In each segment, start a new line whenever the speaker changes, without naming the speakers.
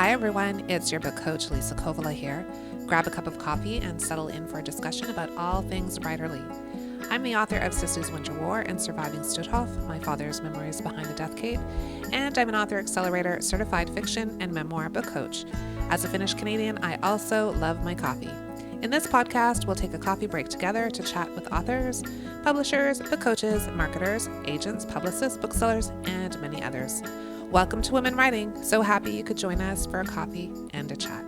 Hi everyone, it's your book coach Liisa Kovala here. Grab a cup of coffee and settle in for a discussion about all things writerly. I'm the author of Sister's Winter War and Surviving Stutthof, my father's memories behind the death cave, and I'm an author accelerator, certified fiction, and memoir book coach. As a Finnish Canadian, I also love my coffee. In this podcast, we'll take a coffee break together to chat with authors, publishers, book coaches, marketers, agents, publicists, booksellers, and many others. Welcome to Women Writing. So happy you could join us for a coffee and a chat.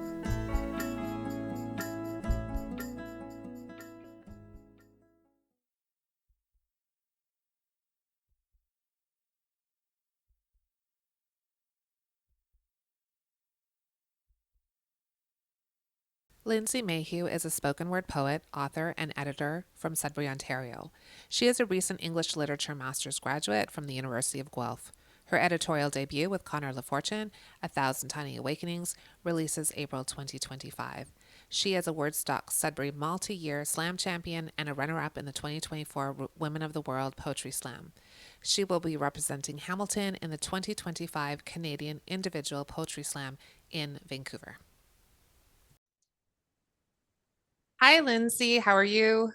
Lindsay Mayhew is a spoken word poet, author, and editor from Sudbury, Ontario. She is a recent English Literature Master's graduate from the University of Guelph. Her editorial debut with Connor LaFortune, A Thousand Tiny Awakenings, releases April 2025. She is a Wordstock Sudbury multi-year slam champion and a runner-up in the 2024 Women of the World Poetry Slam. She will be representing Hamilton in the 2025 Canadian Individual Poetry Slam in Vancouver. Hi, Lindsay. How are you?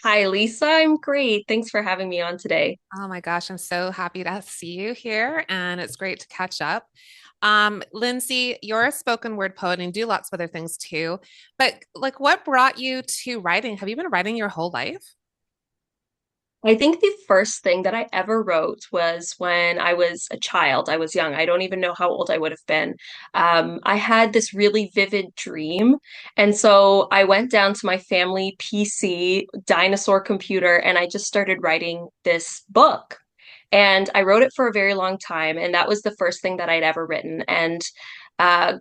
Hi, Lisa. I'm great. Thanks for having me on today.
Oh my gosh, I'm so happy to see you here, and it's great to catch up. Lindsay, you're a spoken word poet and do lots of other things too. But what brought you to writing? Have you been writing your whole life?
I think the first thing that I ever wrote was when I was a child. I was young. I don't even know how old I would have been. I had this really vivid dream. And so I went down to my family PC dinosaur computer and I just started writing this book. And I wrote it for a very long time. And that was the first thing that I'd ever written. And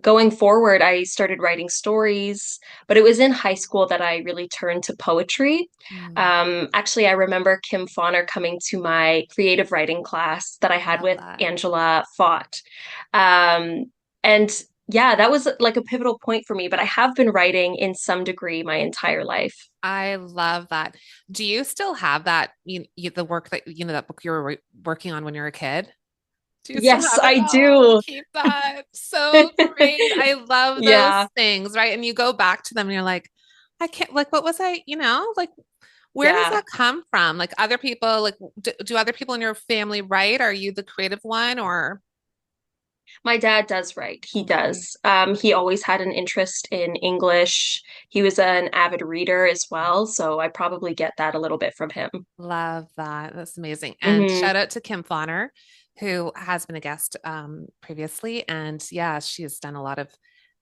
going forward, I started writing stories, but it was in high school that I really turned to poetry.
Mm,
Actually, I remember Kim Fauner coming to my creative writing class that I had
love
with
that.
Angela Fott. Um, and yeah, that was like a pivotal point for me, but I have been writing in some degree my entire life.
I love that. Do you still have that, the work that, that book you were working on when you were a kid? Do you still
Yes,
have it?
I
Oh,
do.
keep that. So great. I love those
Yeah,
things, right? And you go back to them and you're like, I can't, what was I, where does
yeah.
that come from? Like other people, do other people in your family write? Are you the creative one or?
My dad does write. He
Okay.
does. He always had an interest in English. He was an avid reader as well, so I probably get that a little bit from him.
Love that. That's amazing. And
Hmm.
shout out to Kim Fauner, who has been a guest previously. And yeah, she has done a lot of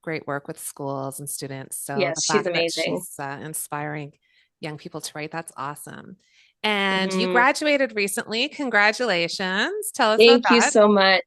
great work with schools and students. So the
Yes, she's
fact that
amazing.
she's inspiring young people to write, that's awesome. And you
Hmm.
graduated recently. Congratulations. Tell us about
Thank you
that.
so much.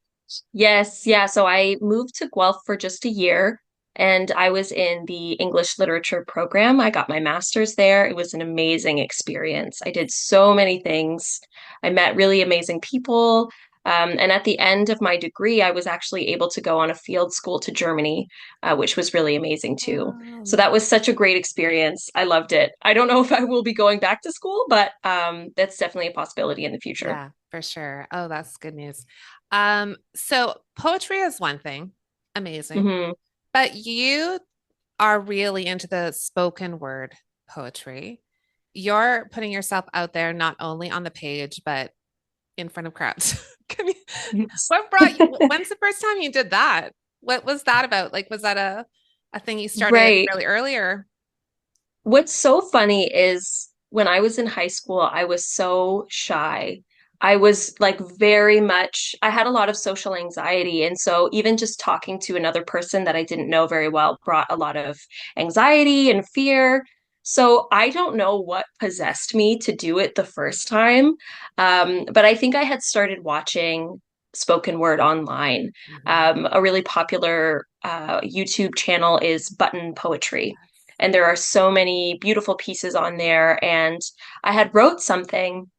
Yes, yeah. So I moved to Guelph for just a year and I was in the English literature program. I got my master's there. It was an amazing experience. I did so many things. I met really amazing people. And at the end of my degree, I was actually able to go on a field school to Germany, which was really amazing too. So that
Wow.
was such a great experience. I loved it. I don't know if I will be going back to school, but that's definitely a possibility in the future.
Yeah, for sure. Oh, that's good news. So poetry is one thing, amazing,
Hmm.
but you are really into the spoken word poetry. You're putting yourself out there not only on the page, but in front of crowds. Can you,
Yes.
what brought you, when's the first time you did that? What was that about? Like, was that a thing you started
Right.
really early or?
What's so funny is when I was in high school, I was so shy. I was like very much, I had a lot of social anxiety. And so even just talking to another person that I didn't know very well brought a lot of anxiety and fear. So I don't know what possessed me to do it the first time. But I think I had started watching spoken word online.
Mhm.
A really popular YouTube channel is Button Poetry and there are so many beautiful pieces on there. And I had wrote something,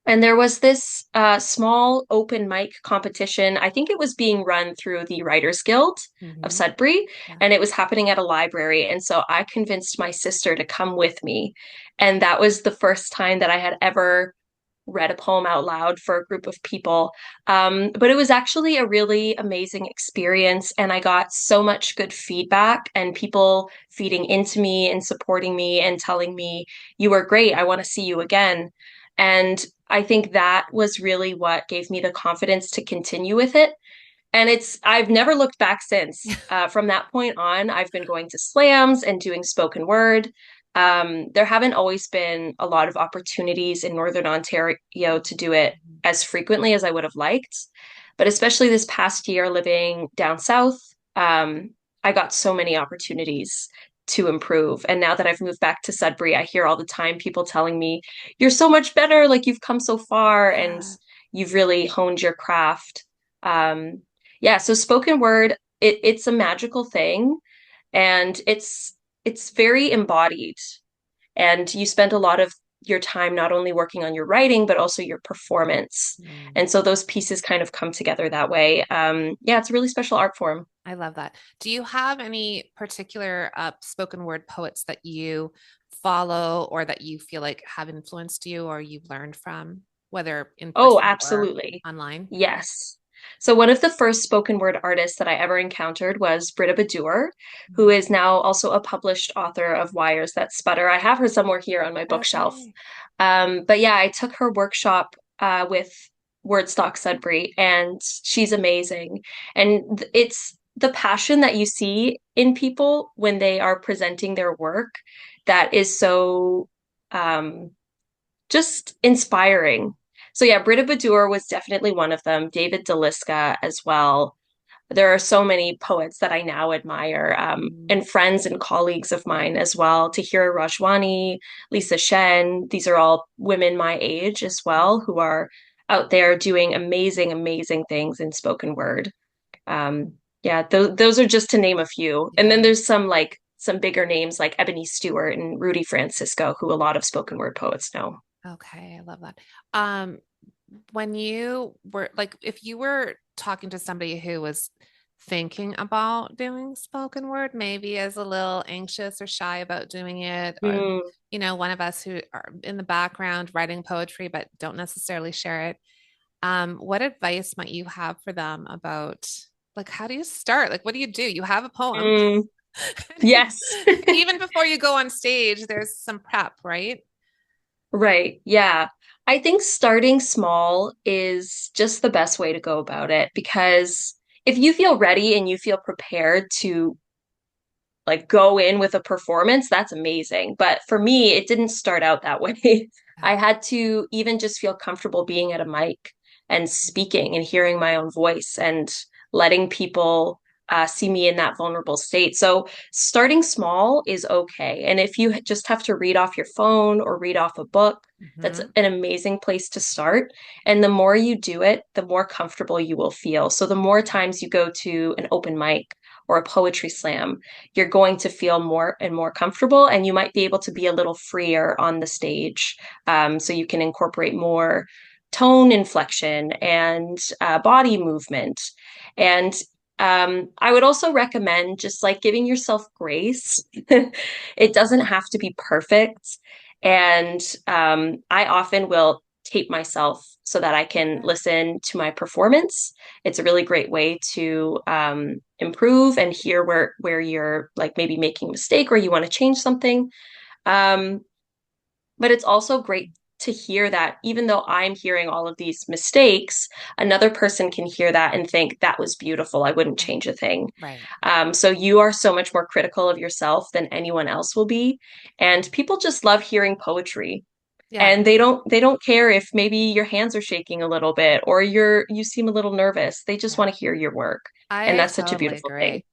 and there was this small open mic competition. I think it was being run through the Writers Guild of
Mhm.
Sudbury,
Yeah.
and it was happening at a library. And so I convinced my sister to come with me, and that was the first time that I had ever read a poem out loud for a group of people. But it was actually a really amazing experience, and I got so much good feedback and people feeding into me and supporting me and telling me, "You were great. I want to see you again." And I think that was really what gave me the confidence to continue with it. And I've never looked back since. From that point on, I've been going to slams and doing spoken word. There haven't always been a lot of opportunities in Northern Ontario to do it as frequently as I would have liked. But especially this past year living down south, I got so many opportunities to improve. And now that I've moved back to Sudbury, I hear all the time people telling me, "You're so much better, like you've come so far and
Yeah.
you've really honed your craft." Um, yeah, so spoken word, it's a magical thing, and it's very embodied. And you spend a lot of your time not only working on your writing, but also your performance.
Mm.
And so those pieces kind of come together that way. Yeah, it's a really special art form.
I love that. Do you have any particular spoken word poets that you follow or that you feel like have influenced you or you've learned from, whether in
Oh,
person or
absolutely.
online?
Yes. So one of the first spoken word artists that I ever encountered was Britta Badur, who
Mhm.
is now also a published author of Wires That Sputter. I have her somewhere here on my bookshelf.
Okay.
But yeah, I took her workshop with Wordstock Sudbury, and she's amazing. And it's the passion that you see in people when they are presenting their work that is so um, just inspiring. So yeah, Britta Badur was definitely one of them. David DeLisca as well. There are so many poets that I now admire,
Mm.
and friends and colleagues of mine as well. Tahira Rajwani, Lisa Shen, these are all women my age as well who are out there doing amazing, amazing things in spoken word. Yeah, those are just to name a few. And then
Yeah.
there's some bigger names like Ebony Stewart and Rudy Francisco, who a lot of spoken word poets know.
Okay. I love that. Um, when you were like, if you were talking to somebody who was thinking about doing spoken word, maybe is a little anxious or shy about doing it, or,
Mm,
one of us who are in the background writing poetry but don't necessarily share it, what advice might you have for them about like how do you start? Like, what do? You have a poem.
mm, yes.
Even before you go on stage, there's some prep, right?
Right. Yeah. I think starting small is just the best way to go about it because if you feel ready and you feel prepared to like go in with a performance, that's amazing. But for me, it didn't start out that way.
Yeah.
I had to even just feel comfortable being at a mic and speaking and hearing my own voice and letting people see me in that vulnerable state. So starting small is okay. And if you just have to read off your phone or read off a book, that's
Hmm.
an amazing place to start. And the more you do it, the more comfortable you will feel. So the more times you go to an open mic or a poetry slam, you're going to feel more and more comfortable, and you might be able to be a little freer on the stage. So you can incorporate more tone inflection and body movement. And I would also recommend just like giving yourself grace. It doesn't have to be perfect. And I often will tape myself so that I can
Yeah.
listen to my performance. It's a really great way to improve and hear where you're like maybe making a mistake or you want to change something. Um, but it's also great to hear that even though I'm hearing all of these mistakes, another person can hear that and think that was beautiful. I wouldn't
Right.
change a thing.
Right.
So you are so much more critical of yourself than anyone else will be. And people just love hearing poetry.
Yeah.
And they don't care if maybe your hands are shaking a little bit or you seem a little nervous. They just
Yeah.
want to hear your work. And
I
that's such a
totally
beautiful thing.
agree.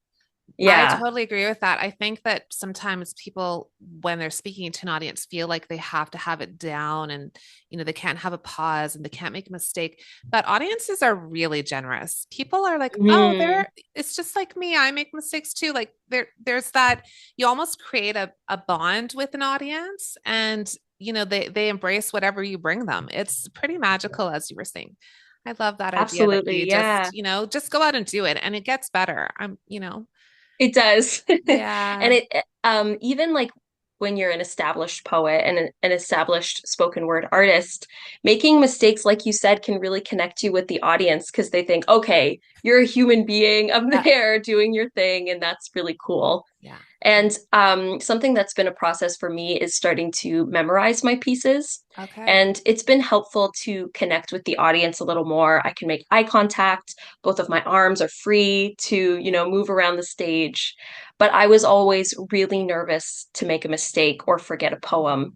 I
Yeah.
totally agree with that. I think that sometimes people, when they're speaking to an audience, feel like they have to have it down and, they can't have a pause and they can't make a mistake. But audiences are really generous. People are like, oh,
Mhm.
it's just like me. I make mistakes too. Like there's that, you almost create a bond with an audience and, they embrace whatever you bring them. It's pretty magical, as you were saying. I love that idea that
Absolutely.
you
Yeah.
just go out and do it and it gets better.
It does.
Yeah.
And it even like when you're an established poet and an established spoken word artist, making mistakes, like you said, can really connect you with the audience because they think, okay, you're a human being up
Yeah.
there doing your thing, and that's really cool.
Yeah.
And something that's been a process for me is starting to memorize my pieces.
Okay.
And it's been helpful to connect with the audience a little more. I can make eye contact. Both of my arms are free to, move around the stage. But I was always really nervous to make a mistake or forget a poem.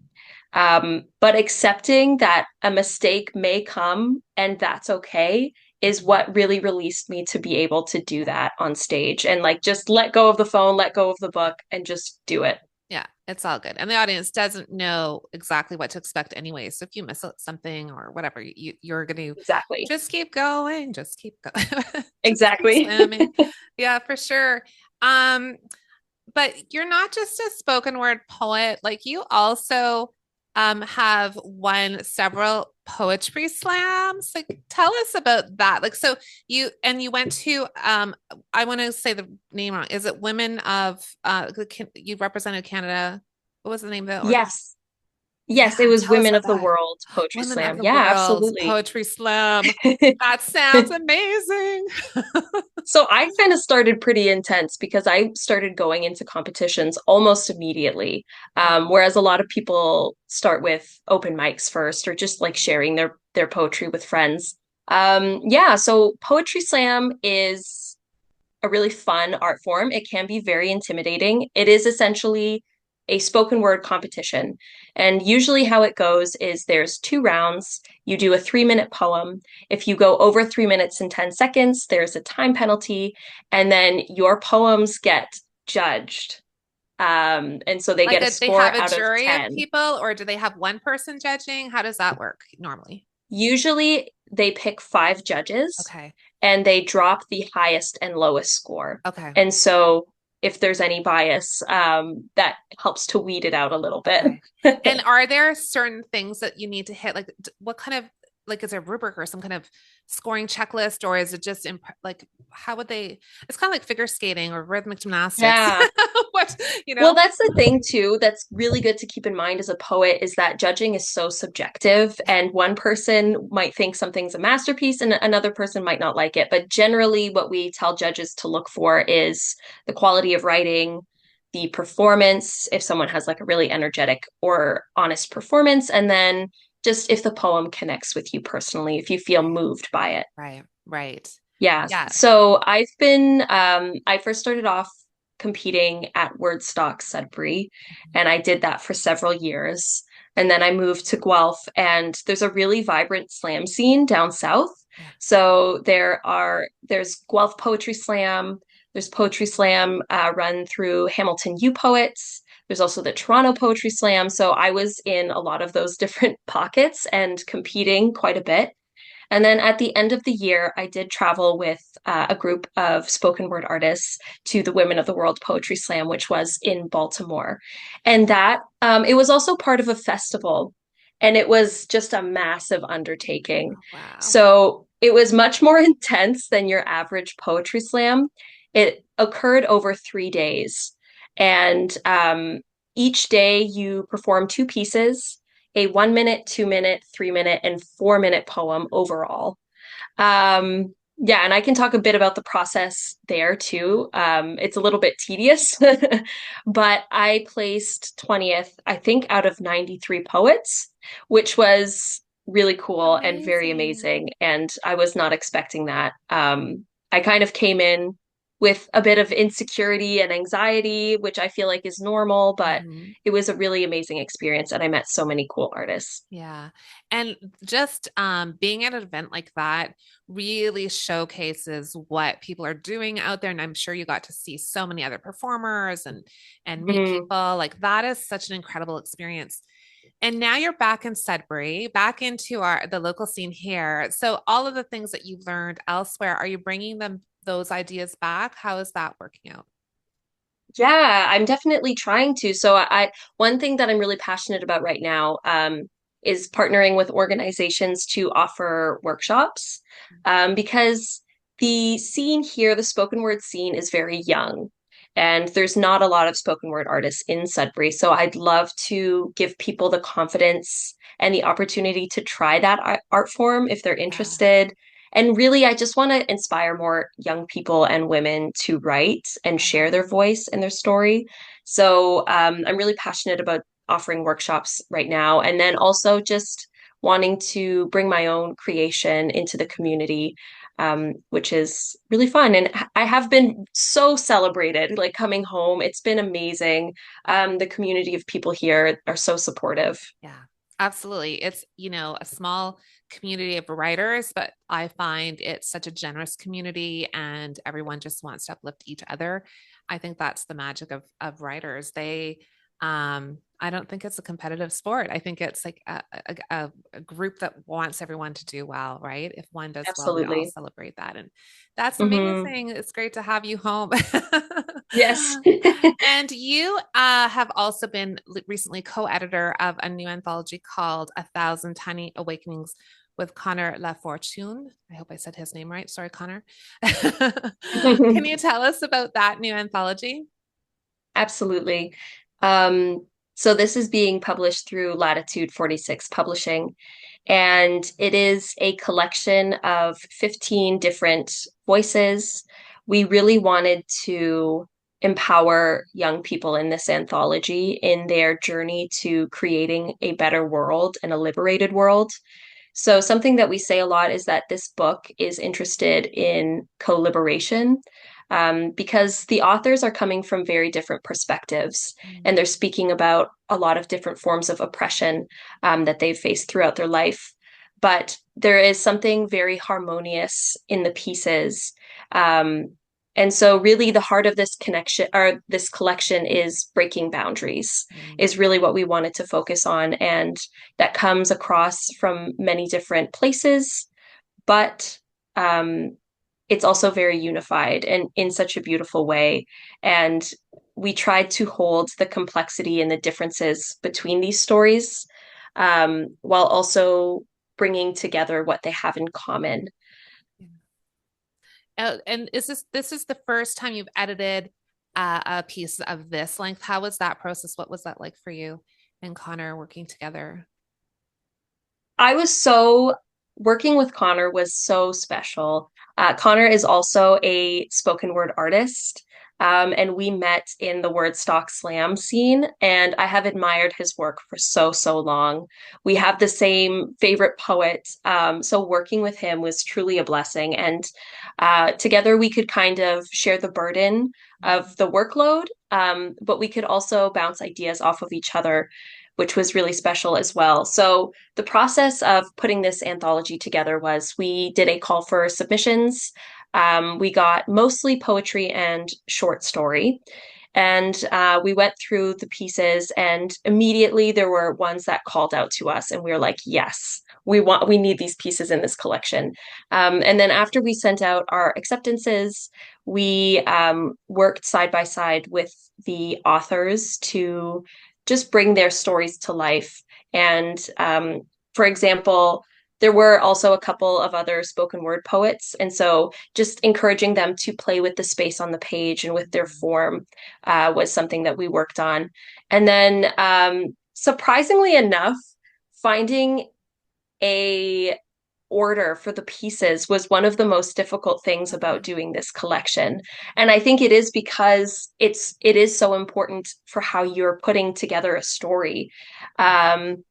But accepting that a mistake may come and that's okay is
Mhm.
what really released me to be able to do that on stage and like just let go of the phone, let go of the book, and just do it.
Yeah, it's all good. And the audience doesn't know exactly what to expect anyway. So if you miss something or whatever, you're going to
Exactly.
just keep going, just keep going, just keep
Exactly.
slamming. Yeah, for sure. Um, but you're not just a spoken word poet, like you also have won several poetry slams. Like tell us about that. Like so you went to I want to say the name wrong. Is it Women of you represented Canada? What was the name of the organ?
Yes. Yes, it
Yeah,
was
tell us
Women
about
of the
that.
World Poetry
Women of
Slam.
the
Yeah,
World
absolutely.
Poetry Slam. That sounds amazing.
So I kind of started pretty intense because I started going into competitions almost immediately. Whereas a lot of people start with open mics first or just like sharing their poetry with friends. Yeah, so Poetry Slam is a really fun art form. It can be very intimidating. It is essentially a spoken word competition. And usually, how it goes is there's two rounds. You do a 3 minute poem. If you go over 3 minutes and 10 seconds, there's a time penalty. And then your poems get judged. And so they
Like
get a
they have
score
a
out of
jury of
10.
people, or do they have one person judging? How does that work normally?
Usually, they pick five judges
Okay.
and they drop the highest and lowest score.
Okay.
And so if there's any bias, that helps to weed it out a little bit.
Okay. And are there certain things that you need to hit? Like, what kind of like is there a rubric or some kind of scoring checklist, or is it just like how would they? It's kind of like figure skating or rhythmic gymnastics.
Yeah.
What
Well, that's the thing too, that's really good to keep in mind as a poet is that judging is so subjective
Yeah.
and one person might think something's a masterpiece and another person might not like it. But generally what we tell judges to look for is the quality of writing, the performance, if someone has like a really energetic or honest performance, and then just if the poem connects with you personally, if you feel
Right.
moved by it.
Right. Right.
Yeah.
Yeah.
So I first started off competing at Wordstock Sudbury, and I did that for several years. And then I moved to Guelph, and there's a really vibrant slam scene down south.
Yeah.
So there's Guelph Poetry Slam, there's Poetry Slam run through Hamilton U Poets. There's also the Toronto Poetry Slam. So I was in a lot of those different pockets and competing quite a bit. And then at the end of the year, I did travel with a group of spoken word artists to the Women of the World Poetry Slam, which was in Baltimore. And it was also part of a festival, and it was just a massive undertaking.
Oh, wow.
So it was much more intense than your average poetry slam. It occurred over 3 days. And each day you perform two pieces, a 1 minute, 2 minute, 3 minute, and 4 minute poem overall. Yeah, and I can talk a bit about the process there too. It's a little bit tedious, but I placed 20th, I think, out of 93 poets, which was really cool and very
Amazing.
amazing. And I was not expecting that. I kind of came in with a bit of insecurity and anxiety, which I feel like is normal, but
Mhm.
it was a really amazing experience and I met so many cool artists.
Yeah. And just being at an event like that really showcases what people are doing out there. And I'm sure you got to see so many other performers and meet
Mm.
people. Like that is such an incredible experience. And now you're back in Sudbury, back into the local scene here. So all of the things that you've learned elsewhere, are you bringing them those ideas back? How is that working out?
Yeah, I'm definitely trying to. One thing that I'm really passionate about right now, is partnering with organizations to offer workshops, because the scene here, the spoken word scene, is very young. And there's not a lot of spoken word artists in Sudbury. So I'd love to give people the confidence and the opportunity to try that art form if they're
Yeah.
interested. And really, I just want to inspire more young people and women to write and share their voice and their story. So I'm really passionate about offering workshops right now. And then also just wanting to bring my own creation into the community, which is really fun. And I have been so celebrated, like coming home. It's been amazing. The community of people here are so supportive.
Yeah, absolutely. It's, a small community of writers, but I find it's such a generous community and everyone just wants to uplift each other. I think that's the magic of writers. I don't think it's a competitive sport. I think it's like a group that wants everyone to do well, right? If one does well, we all
Absolutely.
celebrate that. And that's
Hmm.
amazing. It's great to have you home.
Yes.
And you have also been recently co-editor of a new anthology called A Thousand Tiny Awakenings with Connor LaFortune. I hope I said his name right. Sorry, Connor. Can you tell us about that new anthology?
Absolutely. Um, so this is being published through Latitude 46 Publishing, and it is a collection of 15 different voices. We really wanted to empower young people in this anthology in their journey to creating a better world and a liberated world. So, something that we say a lot is that this book is interested in co-liberation, because the authors are coming from very different perspectives and they're speaking about a lot of different forms of oppression that they've faced throughout their life. But there is something very harmonious in the pieces. Um, and so, really, the heart of this connection or this collection is breaking boundaries,
Mm.
is really what we wanted to focus on. And that comes across from many different places, but um, it's also very unified and in such a beautiful way. And we tried to hold the complexity and the differences between these stories, while also bringing together what they have in common.
And this is the first time you've edited a piece of this length? How was that process? What was that like for you and Connor working together?
I was so Working with Connor was so special. Connor is also a spoken word artist. And we met in the Wordstock Slam scene, and I have admired his work for so, so long. We have the same favorite poet. So working with him was truly a blessing. And together we could kind of share the burden of the workload, but we could also bounce ideas off of each other, which was really special as well. So the process of putting this anthology together was we did a call for submissions. We got mostly poetry and short story. And we went through the pieces, and immediately there were ones that called out to us, and we were like, yes, we need these pieces in this collection. And then after we sent out our acceptances, we worked side by side with the authors to just bring their stories to life. And for example, there were also a couple of other spoken word poets. And so just encouraging them to play with the space on the page and with their form was something that we worked on. And then surprisingly enough, finding a order for the pieces was one of the most difficult things about doing this collection. And I think it is because it is so important for how you're putting together a story. Um,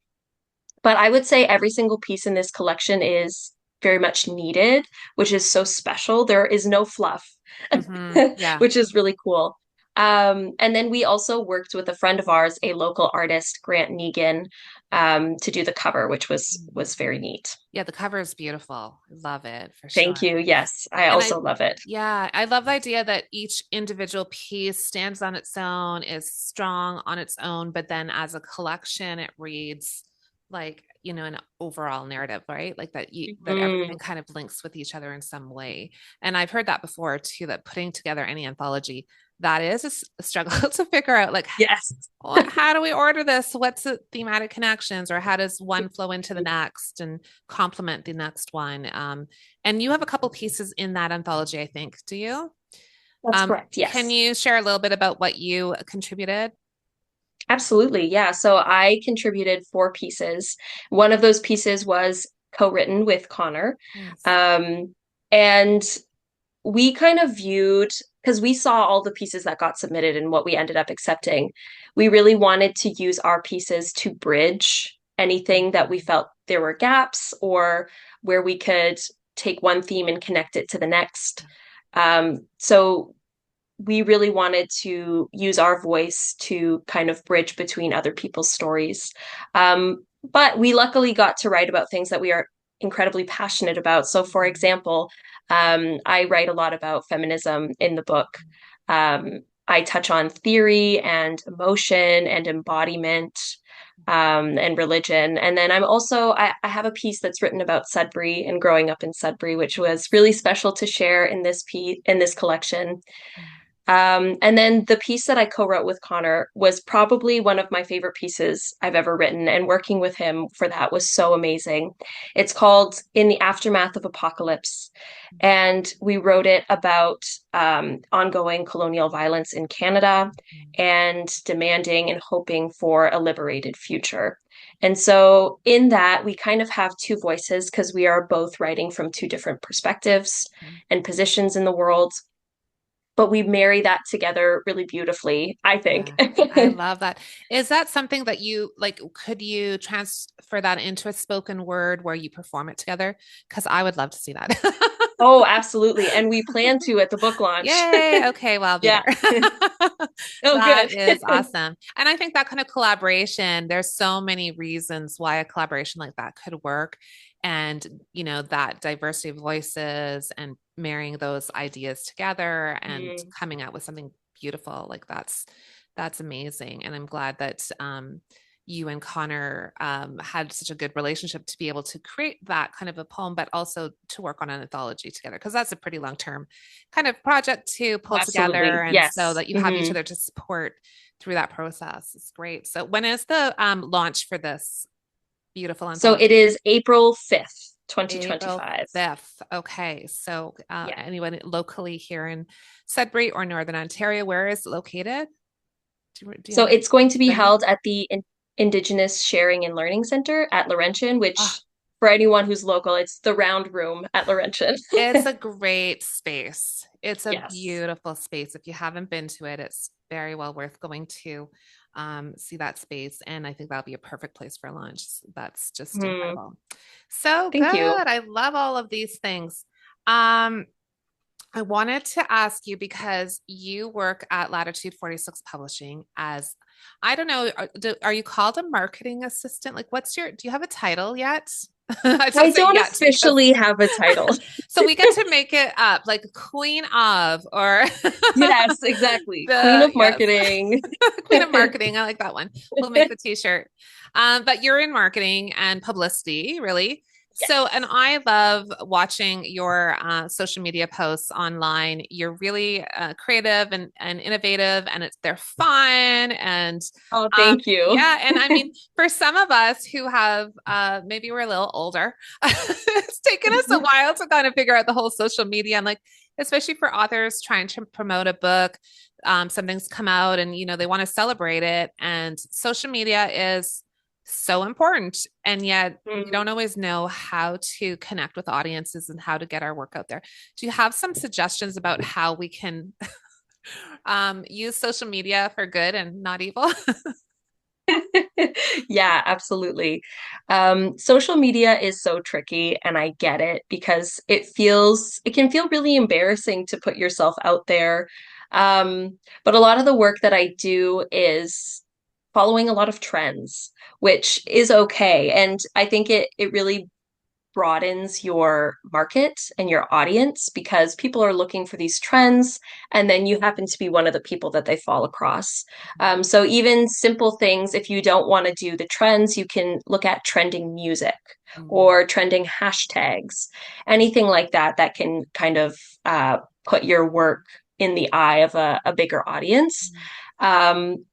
but I would say every single piece in this collection is very much needed, which is so special. There is no fluff,
Yeah.
which is really cool. And then we also worked with a friend of ours, a local artist, Grant Negan, to do the cover, which was very neat.
Yeah, the cover is beautiful. Love it for
Thank
sure.
you. Yes, I
And I,
also love it.
yeah, I love the idea that each individual piece stands on its own, is strong on its own, but then as a collection, it reads like, an overall narrative, right? Like that
Mhm.
everything kind of links with each other in some way. And I've heard that before too, that putting together any anthology, that is a struggle to figure out like
Yes.
how do we order this? What's the thematic connections, or how does one flow into the next and complement the next one? And you have a couple pieces in that anthology, I think. Do you?
That's correct.
Can
Yes.
you share a little bit about what you contributed?
Absolutely. Yeah. So I contributed 4 pieces. One of those pieces was co-written with Connor.
Nice.
Um, and we kind of viewed, because we saw all the pieces that got submitted and what we ended up accepting, we really wanted to use our pieces to bridge anything that we felt there were gaps or where we could take one theme and connect it to the next. So we really wanted to use our voice to kind of bridge between other people's stories. But we luckily got to write about things that we are incredibly passionate about. So, for example, I write a lot about feminism in the book. I touch on theory and emotion and embodiment. And religion. And then I have a piece that's written about Sudbury and growing up in Sudbury, which was really special to share in this collection. And then the piece that I co-wrote with Connor was probably one of my favorite pieces I've ever written, and working with him for that was so amazing. It's called In the Aftermath of Apocalypse, and we wrote it about ongoing colonial violence in Canada and demanding and hoping for a liberated future. And so, in that, we kind of have two voices because we are both writing from two different perspectives and positions in the world, but we marry that together really beautifully, I think.
Yeah, I love that. Is that something that you like? Could you transfer that into a spoken word where you perform it together? Because I would love to see that.
Oh, absolutely. And we plan to at the book launch.
Yay. Okay, well, I'll be
Yeah.
there.
Oh,
That
good.
is awesome. And I think that kind of collaboration, there's so many reasons why a collaboration like that could work. And, that diversity of voices and marrying those ideas together and
Mm,
coming out with something beautiful, like that's amazing. And I'm glad that you and Connor had such a good relationship to be able to create that kind of a poem, but also to work on an anthology together, because that's a pretty long term kind of project to
oh,
pull together.
absolutely.
And so
Yes.
that you have each
Hmm.
other to support through that process is great. So, when is the launch for this beautiful
So
anthology?
it is April 5th,
April
2025.
5th. Okay. So,
Yeah.
anyone locally here in Sudbury or Northern Ontario, where is it located? Do you
So
have a
it's going to be
venue?
held at the Indigenous Sharing and Learning Center at Laurentian,
Ah,
which for anyone who's local, it's the round room at Laurentian.
it's a great space. It's a
Yes.
beautiful space. If you haven't been to it, it's very well worth going to see that space. And I think that'll be a perfect place for lunch. That's just
Hmm.
incredible. So good.
Thank you.
I love all of these things. Um, I wanted to ask you because you work at Latitude 46 Publishing as, I don't know, are you called a marketing assistant? Like, do you have a title yet? I
I
should say
don't
yet because
officially have a title.
so we get to make it up like Queen of or
Yes, exactly. Queen
the
of
yes
marketing.
Queen of marketing. I like that one. We'll make the t-shirt. But you're in marketing and publicity, really. So, and
Yes.
I love watching your social media posts online. You're really creative and innovative, and they're fun. And
Oh, thank you.
yeah, and I mean, for some of us who have maybe we're a little older, it's taken us a while to kind of figure out the whole social media and like, especially for authors trying to promote a book, something's come out and they want to celebrate it, and social media is so important, and yet we
Mm.
don't always know how to connect with audiences and how to get our work out there. Do you have some suggestions about how we can use social media for good and not evil?
Yeah, absolutely. Social media is so tricky, and I get it because it can feel really embarrassing to put yourself out there. But a lot of the work that I do is following a lot of trends, which is okay. And I think it really broadens your market and your audience because people are looking for these trends, and then you happen to be one of the people that they fall across. So even simple things, if you don't want to do the trends, you can look at trending music
Mm,
or trending hashtags, anything like that that can kind of put your work in the eye of a bigger audience.
mm,
Um,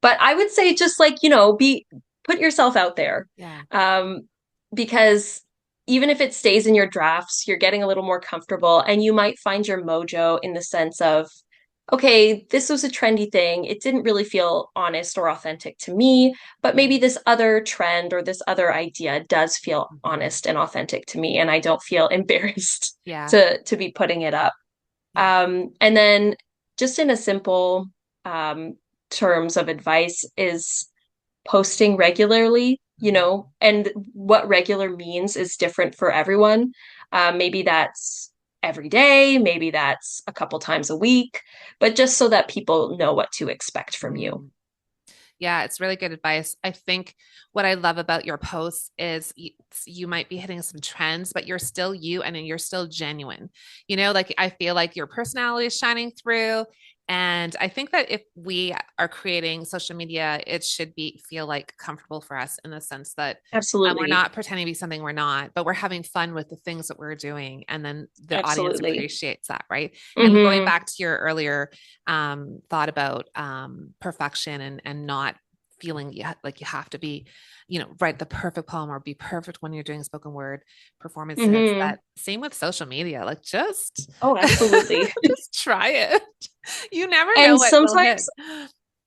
but I would say just like, be put yourself out there.
yeah.
Um, because even if it stays in your drafts, you're getting a little more comfortable and you might find your mojo in the sense of okay, this was a trendy thing. It didn't really feel honest or authentic to me, but maybe
Mm-hmm.
this other trend or this other idea does feel
Mm-hmm.
honest and authentic to me, and I don't feel embarrassed
Yeah.
to be putting it up.
Yeah.
And then just in a simple um, terms of advice is posting regularly,
Mhm.
and what regular means is different for everyone. Maybe that's every day, maybe that's a couple times a week, but just so that people know what to expect from you.
Mm. Yeah, it's really good advice. I think what I love about your posts is you might be hitting some trends, but you're still you and then you're still genuine. Like I feel like your personality is shining through. And I think that if we are creating social media, it should feel like comfortable for us in the sense that we're
Absolutely.
not pretending to be something we're not, but we're having fun with the things that we're doing. And then the audience
Absolutely.
appreciates that, right? And going
Hmm.
back to your earlier thought about perfection and not feeling like you have to be, write the perfect poem or be perfect when you're doing spoken word performances.
Hmm.
That same with social media, like just
Oh, absolutely.
just try it. You never know
And
what will hit.
sometimes,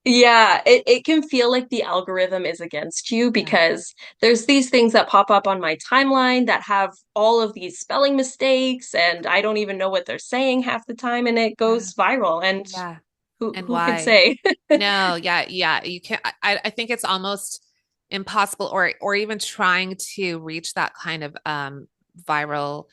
yeah, it can feel like the algorithm is against you
Yeah,
because there's these things that pop up on my timeline that have all of these spelling mistakes, and I don't even know what they're saying half the time, and it
yeah,
goes viral. And
yeah. And
who could
why?
say?
No, yeah, yeah. You can't. I think it's almost impossible, or even trying to reach that kind of viral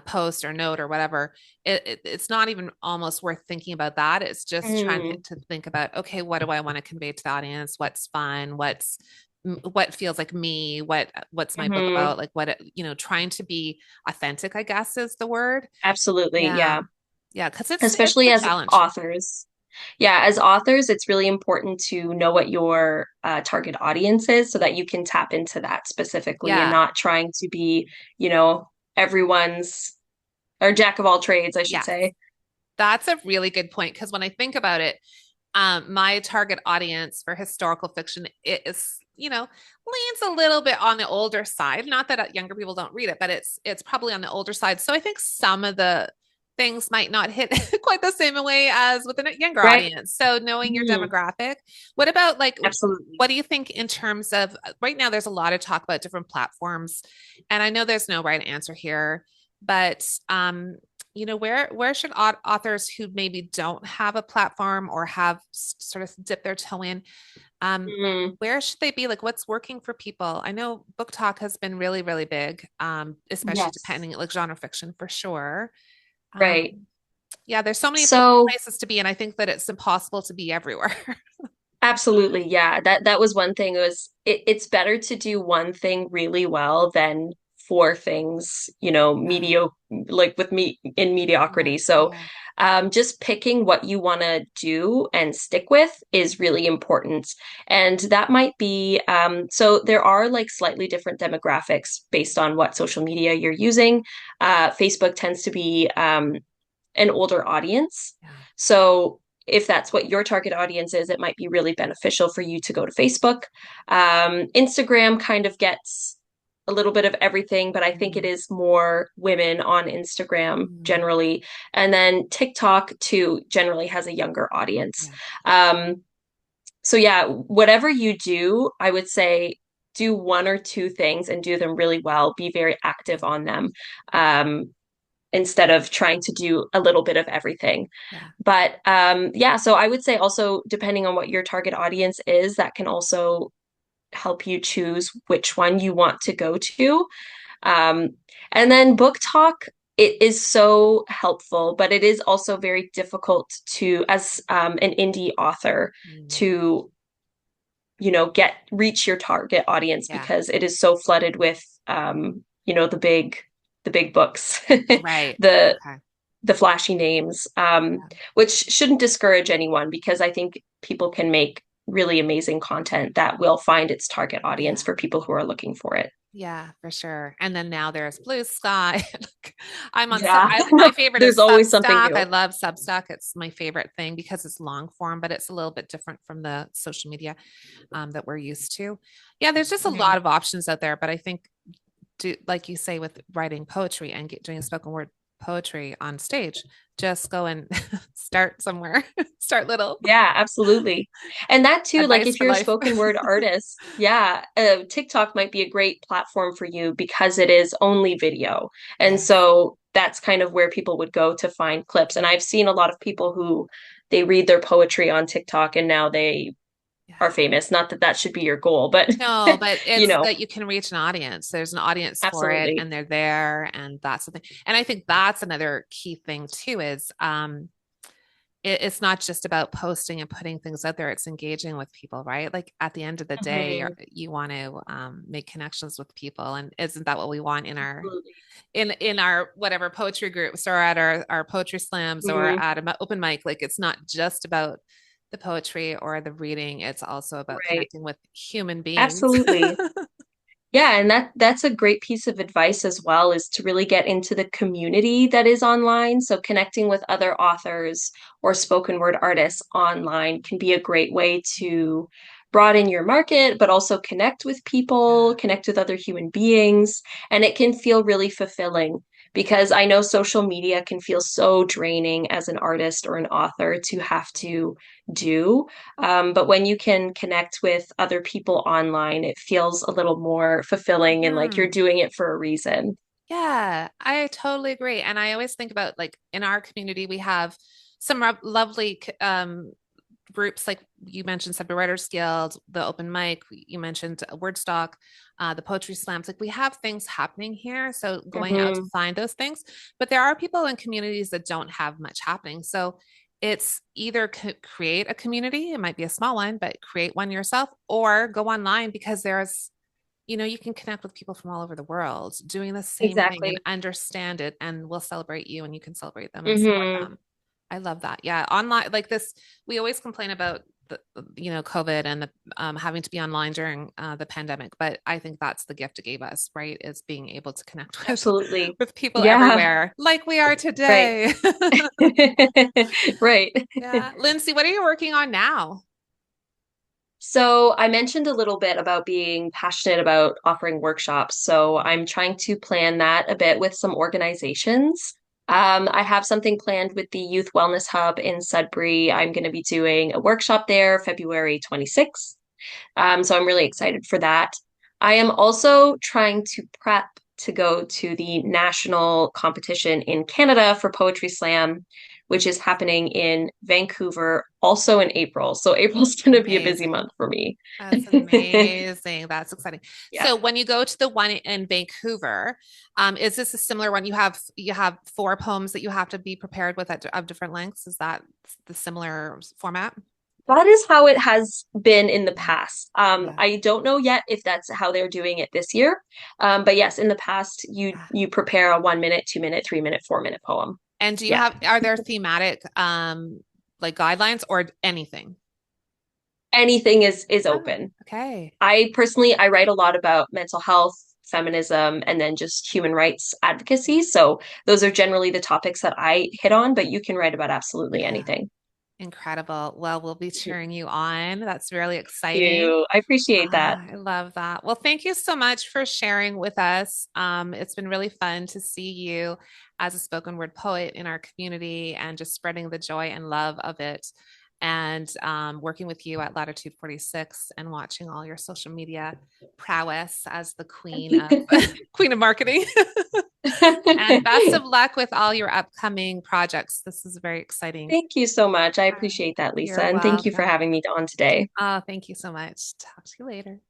post or note or whatever. It's not even almost worth thinking about that. It's just trying
Mm,
to think about, okay, what do I want to convey to the audience? What's fun? What feels like me? What's my book
hmm.
about? Like trying to be authentic, I guess is the word.
Absolutely,
Yeah,
yeah.
yeah, because it's
Especially
a
as
challenge.
authors. Yeah, as authors, it's really important to know what your target audience is so that you can tap into that specifically and
Yeah,
not trying to be, you know, everyone's or jack of all trades, I should
yeah.
say.
That's a really good point because when I think about it, my target audience for historical fiction is, leans a little bit on the older side. Not that younger people don't read it, but it's probably on the older side. So I think some of the things might not hit quite the same way as with a younger
Right?
audience. So knowing your
Mhm.
demographic, what about like
Absolutely.
what do you think in terms of right now? There's a lot of talk about different platforms, and I know there's no right answer here, but where should authors who maybe don't have a platform or have sort of dipped their toe in, um,
Mhm.
where should they be? Like, what's working for people? I know book talk has been really, really big, especially
Yes.
depending like genre fiction for sure.
Right.
Yeah, there's so many
So
places to be, and I think that it's impossible to be everywhere.
absolutely, yeah. That was one thing. It's better to do one thing really well than four things,
Yeah,
mediocre like with me in
yeah,
mediocrity. So
yeah.
just picking what you want to do and stick with is really important. And that might be so there are like slightly different demographics based on what social media you're using. Facebook tends to be an older audience.
Yeah.
So if that's what your target audience is, it might be really beneficial for you to go to Facebook. Instagram kind of gets a little bit of everything, but I think it
Mm,
is more women on Instagram
mm,
generally. And then TikTok too generally has a younger audience.
yeah,
Um, so yeah, whatever you do, I would say do one or two things and do them really well. Be very active on them. Um, Instead of trying to do a little bit of everything.
yeah,
But yeah, so I would say also, depending on what your target audience is, that can also help you choose which one you want to go to. Um, and then book talk, it is so helpful, but it is also very difficult to, as an indie author,
mm,
to get reach your target audience
yeah.
because it is so flooded with the big books,
Right.
the
Okay.
the flashy names,
Yeah.
which shouldn't discourage anyone because I think people can make really amazing content that will find its target audience
Yeah.
for people who are looking for it.
Yeah, for sure. And then now there's Blue Sky. Like, I'm on
Yeah,
my favorite
there's
is
always something
Substack. I
new.
love Substack. It's my favorite thing because it's long form, but it's a little bit different from the social media that we're used to. Yeah, there's just a lot
Mhm.
of options out there, but I think like you say with writing poetry and doing spoken word poetry on stage. Just go and start somewhere, start little.
Yeah, absolutely. And that too, like
Advice
if
for
you're a
life.
spoken word artist, yeah, TikTok might be a great platform for you because it is only video. And
Yes.
so that's kind of where people would go to find clips. And I've seen a lot of people who they read their poetry on TikTok and now they are
Yeah.
famous. Not that that should be your goal, but
No, but
you
it's
know,
that you can reach an audience. There's an audience for it
absolutely.
and they're there and that's the thing. And I think that's another key thing too is it's not just about posting and putting things out there. It's engaging with people, right? Like at the end of the day,
Mhm.
you want to make connections with people. And isn't that what we want in our
Absolutely.
in our whatever poetry groups or at our poetry slams or
Mhm.
at an open mic? Like it's not just about the poetry or the reading. It's also about
Right.
connecting with human beings.
Absolutely. Yeah, and that's a great piece of advice as well, is to really get into the community that is online. So connecting with other authors or spoken word artists online can be a great way to broaden your market, but also connect with people,
Yeah.
connect with other human beings, and it can feel really fulfilling because I know social media can feel so draining as an artist or an author to have to do. But when you can connect with other people online, it feels a little more fulfilling and like you're
Mhm.
doing it for a reason.
Yeah, I totally agree. And I always think about like in our community, we have some lovely groups like you mentioned, Subway Writers Guild, the open mic, you mentioned Wordstock, the poetry slams. Like we have things happening here. So going out to
Hmm.
find those things. But there are people in communities that don't have much happening. So it's either create a community, it might be a small one, but create one yourself, or go online because you can connect with people from all over the world doing the same thing and
Exactly.
understand it, and we'll celebrate you and you can celebrate them and support
Hmm.
them. I love that. Yeah. Online, like this, we always complain about COVID and the having to be online during the pandemic, but I think that's the gift it gave us, right? Is being able to connect with
Absolutely.
people
Yeah,
everywhere, like we are
right.
today.
Right.
Yeah. Lindsay, what are you working on now?
So I mentioned a little bit about being passionate about offering workshops. So I'm trying to plan that a bit with some organizations. I have something planned with the Youth Wellness Hub in Sudbury. I'm going to be doing a workshop there February 26th. So I'm really excited for that. I am also trying to prep to go to the national competition in Canada for Poetry Slam, which is happening in Vancouver also in April. So April's going to be a busy
Amazing.
month for me.
That's amazing. That's exciting.
Yeah.
So when you go to the one in Vancouver, is this a similar one? You have four poems that you have to be prepared with of different lengths. Is that the similar format?
That is how it has been in the
Yeah.
past.
Yeah.
I don't know yet if that's how they're doing it this year. But yes, in the past, you
Yeah.
you prepare a 1 minute, 2 minute, 3 minute, 4 minute poem.
And do you
Yeah.
have, are there thematic like guidelines or anything?
Anything is
Oh,
open.
okay.
I write a lot about mental health, feminism, and then just human rights advocacy. So those are generally the topics that I hit on, but you can write about absolutely
Yeah.
anything.
Incredible. Well, we'll be cheering you on. That's really exciting.
You, I appreciate that.
I love that. Well, thank you so much for sharing with us. It's been really fun to see you as a spoken word poet in our community and just spreading the joy and love of it. And working with you at Latitude 46 and watching all your social media prowess as the queen of queen of marketing. And best of luck with all your upcoming projects. This is very exciting.
Thank you so much. I appreciate that, Lisa.
You're
And thank you for
welcome.
having me on today.
Oh, thank you so much. Talk to you later.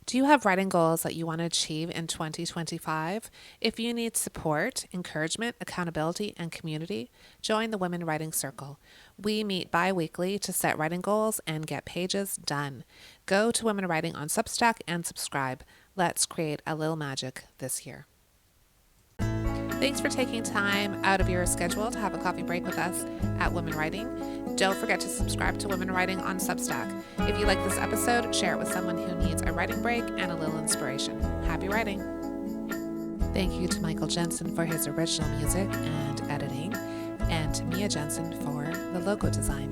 Do you have writing goals that you want to achieve in 2025? If you need support, encouragement, accountability, and community, join the Women Writing Circle. We meet bi weekly to set writing goals and get pages done. Go to Women Writing on Substack and subscribe. Let's create a little magic this year. Thanks for taking time out of your schedule to have a coffee break with us at Women Writing. Don't forget to subscribe to Women Writing on Substack. If you like this episode, share it with someone who needs a writing break and a little inspiration. Happy writing! Thank you to Michael Jensen for his original music and editing, and to Mia Jensen for the logo design.